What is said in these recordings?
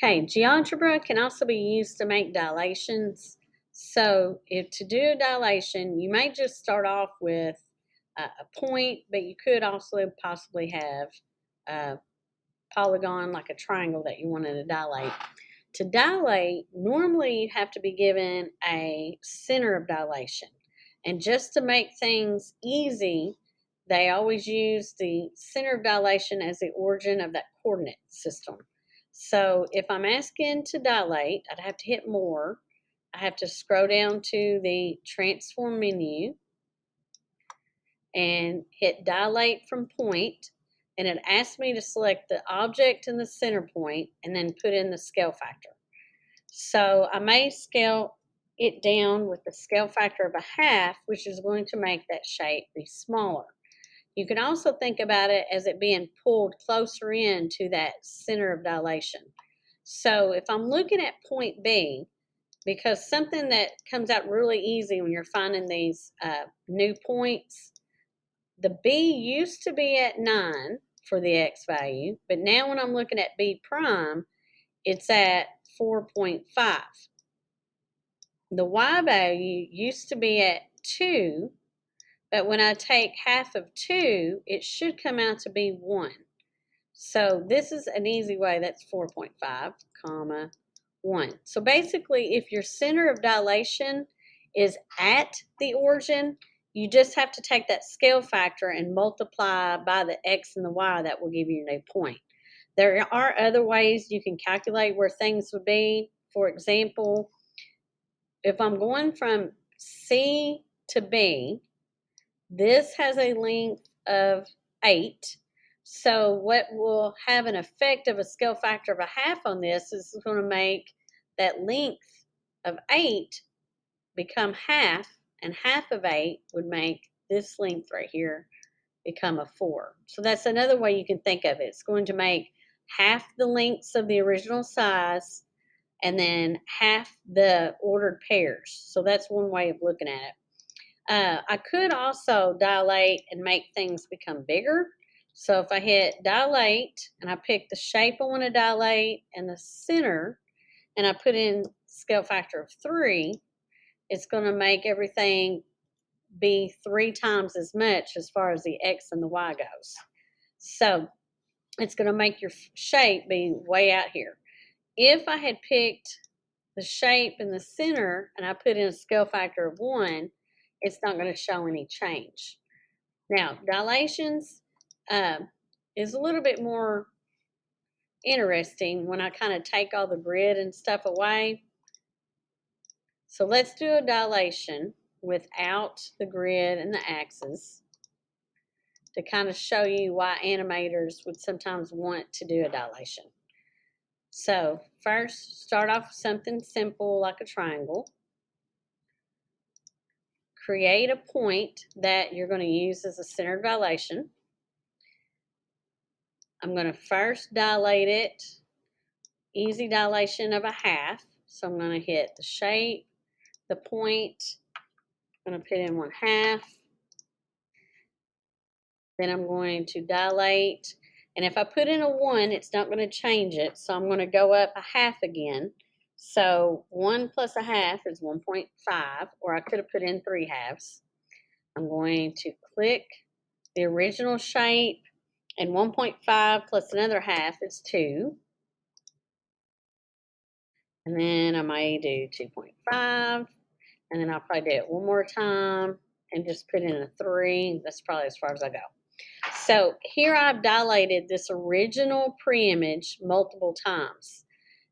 Okay, Geogebra can also be used to make dilations. So if to do a dilation, you may just start off with a point, but you could also possibly have a polygon like a triangle that you wanted to dilate. To dilate, normally you have to be given a center of dilation. And just to make things easy, they always use the center of dilation as the origin of that coordinate system. So if I'm asking to dilate, I'd have to hit more. I have to scroll down to the transform menu and hit dilate from point, and it asks me to select the object in the center point and then put in the scale factor. So I may scale it down with the scale factor of a half, which is going to make that shape be smaller. You can also think about it as it being pulled closer in to that center of dilation. So if I'm looking at point B, because something that comes out really easy when you're finding these new points, the B used to be at 9 for the X value, but now when I'm looking at B prime, it's at 4.5. The Y value used to be at 2, but when I take half of 2, it should come out to be 1. So this is an easy way. That's 4.5, comma, 1. So basically, if your center of dilation is at the origin, you just have to take that scale factor and multiply by the X and the Y. That will give you your new point. There are other ways you can calculate where things would be. For example, if I'm going from C to B, this has a length of 8. So what will have an effect of a scale factor of a half on this is going to make that length of 8 become half, and half of 8 would make this length right here become a 4. So that's another way you can think of it. It's going to make half the lengths of the original size and then half the ordered pairs. So that's one way of looking at it. I could also dilate and make things become bigger. So if I hit dilate and I pick the shape I want to dilate and the center, and I put in scale factor of 3, it's going to make everything be 3 times as much as far as the X and the Y goes. So it's going to make your shape be way out here. If I had picked the shape in the center and I put in a scale factor of 1, it's not going to show any change. Now, dilations is a little bit more interesting when I kind of take all the grid and stuff away. So let's do a dilation without the grid and the axes to kind of show you why animators would sometimes want to do a dilation. So first, start off with something simple like a triangle. Create a point that you're going to use as a center of dilation. I'm going to first dilate it, easy dilation of a half. So I'm going to hit the shape, the point, I'm going to put in 1/2. Then I'm going to dilate. And if I put in a 1, it's not going to change it. So I'm going to go up a half again. So 1 plus a half is 1.5, or I could have put in 3/2. I'm going to click the original shape, and 1.5 plus another half is 2. And then I may do 2.5, and then I'll probably do it one more time and just put in a 3. That's probably as far as I go. So here I've dilated this original pre-image multiple times.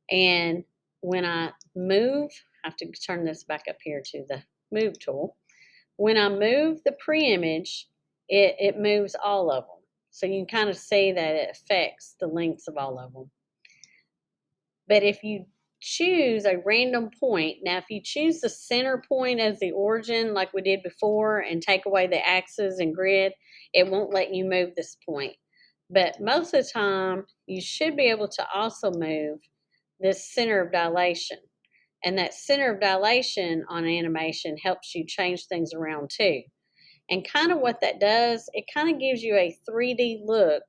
And when I move, I have to turn this back up here to the move tool. When I move the pre-image, it moves all of them. So you can kind of see that it affects the lengths of all of them. But if you choose a random point, now if you choose the center point as the origin like we did before and take away the axes and grid, it won't let you move this point. But most of the time, you should be able to also move this center of dilation. And that center of dilation on animation helps you change things around too. And kind of what that does, it kind of gives you a 3D look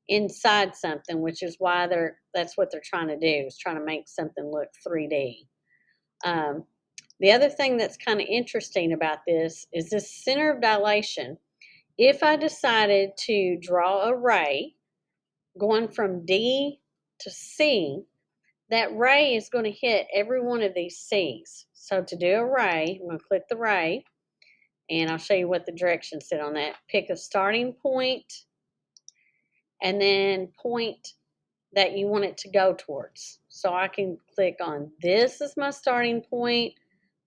inside something, which is why that's what they're trying to do, is trying to make something look 3D. Um, the other thing that's kind of interesting about this is this center of dilation. If I decided to draw a ray going from D to C, that ray is going to hit every one of these C's. So to do a ray, I'm going to click the ray, and I'll show you what the directions said on that. Pick a starting point, and then point that you want it to go towards. So I can click on this is my starting point.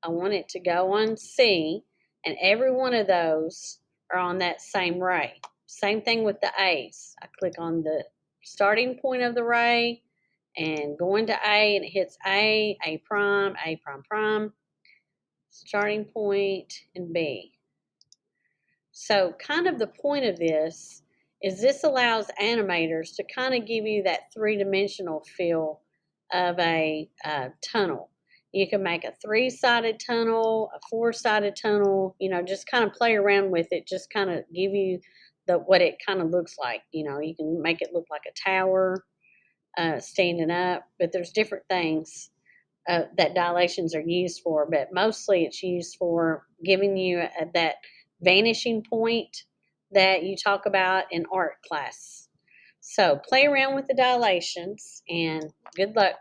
I want it to go on C, and every one of those are on that same ray. Same thing with the A's. I click on the starting point of the ray and go into A, and it hits A prime, A prime prime, starting point, and B. So kind of the point of this is this allows animators to kind of give you that three-dimensional feel of a tunnel. You can make a three-sided tunnel, a four-sided tunnel, just kind of play around with it, just kind of give you what it kind of looks like. You can make it look like a tower standing up, but there's different things that dilations are used for, but mostly it's used for giving you that vanishing point that you talk about in art class. So play around with the dilations, and good luck.